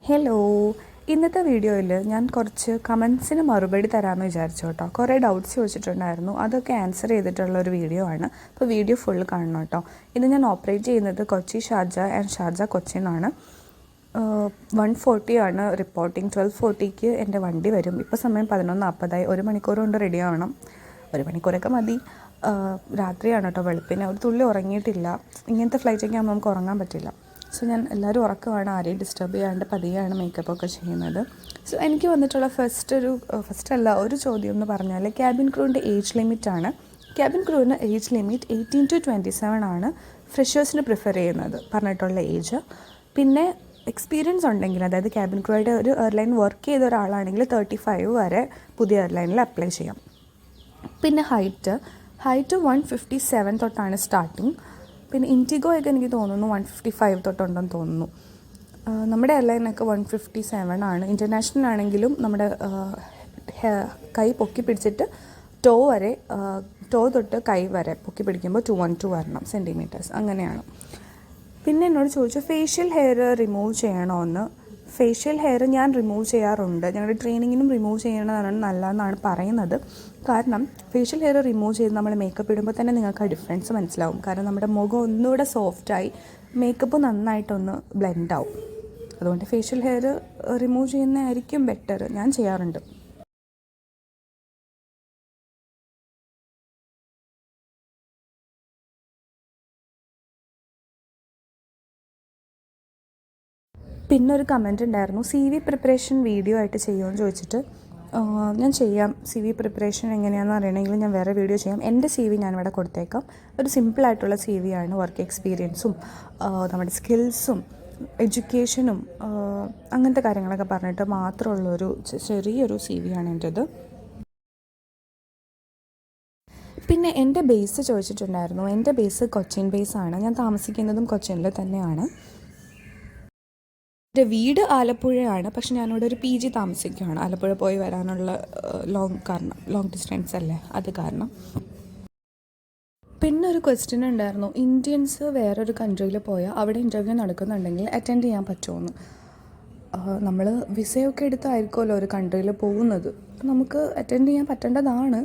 Hello, ഇന്നത്തെ വീഡിയോയിൽ ഞാൻ കുറച്ച് കമൻസിന് മറുപടി തരാമെന്ന് വിചാരിച്ചു കേട്ടോ. കുറേ ഡൗട്ട്സ് ചോദിച്ചിട്ടുണ്ടായിരുന്നു, അതൊക്കെ ആൻസർ ചെയ്തിട്ടുള്ള ഒരു വീഡിയോ ആണ്. അപ്പോൾ വീഡിയോ ഫുൾ കാണണം കേട്ടോ. ഇത് ഞാൻ ഓപ്പറേറ്റ് ചെയ്യുന്നത് Kochi Sharjah and Sharjah Kochi എന്നാണ്. 1:40 ആണ് റിപ്പോർട്ടിങ്. 12:40 എൻ്റെ വണ്ടി വരും. ഇപ്പോൾ സമയം 11:40. 1 മണിക്കൂർ കൊണ്ട് റെഡി ആവണം. 1 മണിക്കൂറൊക്കെ മതി. രാത്രിയാണ് കേട്ടോ, വെളുപ്പിന് ഒരു തുള്ളി ഉറങ്ങിയിട്ടില്ല. ഇങ്ങനത്തെ ഫ്ലൈറ്റൊക്കെ ആകുമ്പോൾ നമുക്ക് ഉറങ്ങാൻ പറ്റില്ല. സോ ഞാൻ എല്ലാവരും ഉറക്കമാണ്, ആരെയും ഡിസ്റ്റർബ് ചെയ്യാണ്ട് പതിയാണ് മേക്കപ്പൊക്കെ ചെയ്യുന്നത്. സോ എനിക്ക് വന്നിട്ടുള്ള ഒരു ചോദ്യം എന്ന് പറഞ്ഞാൽ ക്യാബിൻ ക്രൂവിൻ്റെ ഏജ് ലിമിറ്റാണ്. ക്യാബിൻ ക്രൂവിന് ഏജ് ലിമിറ്റ് 18 to 27 ആണ് ഫ്രഷേഴ്സിന് പ്രിഫർ ചെയ്യുന്നത് പറഞ്ഞിട്ടുള്ള ഏജ്. പിന്നെ എക്സ്പീരിയൻസ് ഉണ്ടെങ്കിൽ, അതായത് ക്യാബിൻ ക്രൂയുടെ ഒരു എയർലൈൻ വർക്ക് ചെയ്ത ഒരാളാണെങ്കിൽ 35 വരെ പുതിയ എയർലൈനിൽ അപ്ലൈ ചെയ്യാം. പിന്നെ ഹൈറ്റ് 157 തൊട്ടാണ് സ്റ്റാർട്ടിങ്. പിന്നെ ഇൻഡിഗോയൊക്കെ എനിക്ക് തോന്നുന്നു 155 തൊട്ടുണ്ടെന്ന് തോന്നുന്നു. നമ്മുടെ എയർലൈനൊക്കെ 157 ആണ്. ഇൻ്റർനാഷണൽ ആണെങ്കിലും നമ്മുടെ കൈ പൊക്കി പിടിച്ചിട്ട് ടോ തൊട്ട് കൈ വരെ പൊക്കി പിടിക്കുമ്പോൾ 212 വരണം സെൻറ്റിമീറ്റേഴ്സ്, അങ്ങനെയാണ്. പിന്നെ എന്നോട് ചോദിച്ചു ഫേഷ്യൽ ഹെയർ റിമൂവ് ചെയ്യണോ എന്ന്. ഫേഷ്യൽ ഹെയർ ഞാൻ റിമൂവ് ചെയ്യാറുണ്ട്. ഞങ്ങളുടെ ട്രെയിനിങ്ങിനും റിമൂവ് ചെയ്യണതാണ് നല്ലതെന്നാണ് പറയുന്നത്. കാരണം ഫേഷ്യൽ ഹെയർ റിമൂവ് ചെയ്ത് നമ്മൾ മേക്കപ്പ് ഇടുമ്പോൾ തന്നെ നിങ്ങൾക്ക് ആ ഡിഫറൻസ് മനസ്സിലാവും. കാരണം നമ്മുടെ മുഖം ഒന്നുകൂടെ സോഫ്റ്റായി മേക്കപ്പ് നന്നായിട്ടൊന്ന് ബ്ലെൻഡാവും. അതുകൊണ്ട് ഫേഷ്യൽ ഹെയർ റിമൂവ് ചെയ്യുന്നതായിരിക്കും ബെറ്റർ. ഞാൻ ചെയ്യാറുണ്ട്. പിന്നൊരു കമൻറ്റ് ഉണ്ടായിരുന്നു, CV പ്രിപ്പറേഷൻ വീഡിയോ ആയിട്ട് ചെയ്യുമെന്ന് ചോദിച്ചിട്ട്. ഞാൻ ചെയ്യാം. CV പ്രിപ്പറേഷൻ എങ്ങനെയാണെന്ന് അറിയണമെങ്കിൽ ഞാൻ വേറെ വീഡിയോ ചെയ്യാം. എൻ്റെ CV ഞാനിവിടെ കൊടുത്തേക്കാം. ഒരു സിമ്പിളായിട്ടുള്ള CV ആണ്. വർക്ക് എക്സ്പീരിയൻസും നമ്മുടെ സ്കിൽസും എഡ്യൂക്കേഷനും അങ്ങനത്തെ കാര്യങ്ങളൊക്കെ പറഞ്ഞിട്ട് മാത്രമുള്ളൊരു ചെറിയൊരു CV ആണ് എൻ്റേത്. പിന്നെ എൻ്റെ ബേസ് ചോദിച്ചിട്ടുണ്ടായിരുന്നു. എൻ്റെ ബേസ് കൊച്ചിൻ ബേസാണ്. ഞാൻ താമസിക്കുന്നതും കൊച്ചിനിൽ തന്നെയാണ്. എൻ്റെ വീട് ആലപ്പുഴയാണ്, പക്ഷെ ഞാനിവിടെ ഒരു PG താമസിക്കുകയാണ്. ആലപ്പുഴ പോയി വരാനുള്ള ലോങ് ഡിസ്റ്റൻസ് അല്ലേ, അത് കാരണം. പിന്നെ ഒരു ക്വസ്റ്റ്യൻ ഉണ്ടായിരുന്നു, ഇന്ത്യൻസ് വേറൊരു കൺട്രിയിൽ പോയാൽ അവിടെ ഇൻ്റർവ്യൂ നടക്കുന്നുണ്ടെങ്കിൽ അറ്റൻഡ് ചെയ്യാൻ പറ്റുമോ. നമ്മൾ വിസയൊക്കെ എടുത്തായിരിക്കുമല്ലോ ഒരു കൺട്രിയിൽ പോകുന്നത്. നമുക്ക് അറ്റൻഡ് ചെയ്യാൻ പറ്റേണ്ടതാണ്.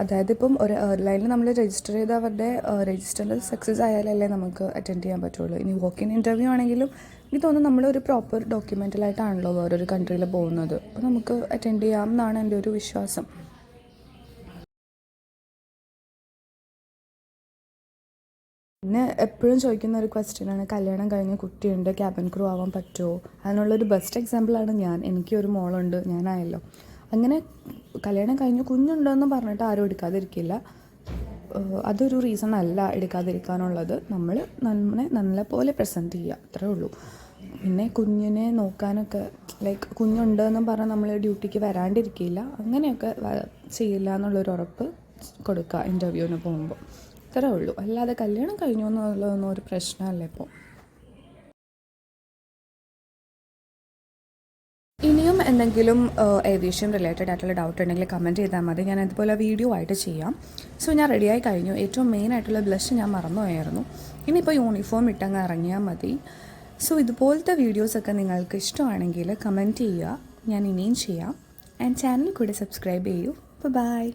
അതായത് ഇപ്പം ഒരു എയർലൈനിൽ നമ്മൾ രജിസ്റ്റർ ചെയ്ത് അവരുടെ രജിസ്റ്ററിൽ സക്സസ് ആയാലല്ലേ നമുക്ക് അറ്റൻഡ് ചെയ്യാൻ പറ്റുള്ളൂ. ഇനി വോക്ക് ഇൻ ഇൻ്റർവ്യൂ ആണെങ്കിലും എനിക്ക് തോന്നുന്നു നമ്മളൊരു പ്രോപ്പർ ഡോക്യുമെൻ്റലായിട്ടാണല്ലോ വേറൊരു കൺട്രിയിൽ പോകുന്നത്. അപ്പോൾ നമുക്ക് അറ്റൻഡ് ചെയ്യാം എന്നാണ് എൻ്റെ ഒരു വിശ്വാസം. പിന്നെ എപ്പോഴും ചോദിക്കുന്ന ഒരു ക്വസ്റ്റ്യനാണ്, കല്യാണം കഴിഞ്ഞ് കുട്ടിയുണ്ട്, ക്യാബിൻ ക്രൂ ആവാൻ പറ്റുമോ. അതിനുള്ളൊരു ബെസ്റ്റ് എക്സാമ്പിളാണ് ഞാൻ. എനിക്കൊരു മോളുണ്ട്, ഞാനായല്ലോ. അങ്ങനെ കല്യാണം കഴിഞ്ഞ് കുഞ്ഞുണ്ടെന്ന് പറഞ്ഞിട്ട് ആരും എടുക്കാതിരിക്കില്ല. അതൊരു റീസൺ അല്ല എടുക്കാതിരിക്കാനുള്ളത്. നമ്മൾ നല്ലപോലെ പ്രസൻറ്റ് ചെയ്യുക, അത്രേ ഉള്ളൂ. പിന്നെ കുഞ്ഞിനെ നോക്കാനൊക്കെ കുഞ്ഞുണ്ട് എന്നും പറഞ്ഞാൽ നമ്മൾ ഡ്യൂട്ടിക്ക് വരാണ്ടിരിക്കില്ല, അങ്ങനെയൊക്കെ ചെയ്യില്ല എന്നുള്ളൊരു ഉറപ്പ് കൊടുക്കുക ഇൻ്റർവ്യൂവിന് പോകുമ്പോൾ. അത്രേ ഉള്ളൂ. അല്ലാതെ കല്യാണം കഴിഞ്ഞു എന്നുള്ളതൊന്നും ഒരു പ്രശ്നമല്ല ഇപ്പോൾ. ഇനിയും എന്തെങ്കിലും ഏവിയേഷൻ റിലേറ്റഡ് ആയിട്ടുള്ള ഡൗട്ട് ഉണ്ടെങ്കിൽ കമൻറ്റ് ചെയ്താൽ മതി. ഞാൻ അതുപോലെ വീഡിയോ ആയിട്ട് ചെയ്യാം. സോ ഞാൻ റെഡിയായി കഴിഞ്ഞു. ഏറ്റവും മെയിൻ ആയിട്ടുള്ള ബ്ലഷ് ഞാൻ മറന്നുപോയായിരുന്നു. ഇനിയിപ്പോൾ യൂണിഫോം ഇട്ടങ്ങ് ഇറങ്ങിയാൽ മതി. സോ ഇതുപോലത്തെ വീഡിയോസൊക്കെ നിങ്ങൾക്ക് ഇഷ്ടമാണെങ്കിൽ കമൻറ്റ് ചെയ്യുക, ഞാൻ ഇനിയും ചെയ്യാം. ആൻഡ് ചാനൽ കൂടെ സബ്സ്ക്രൈബ് ചെയ്യൂ. ബൈ.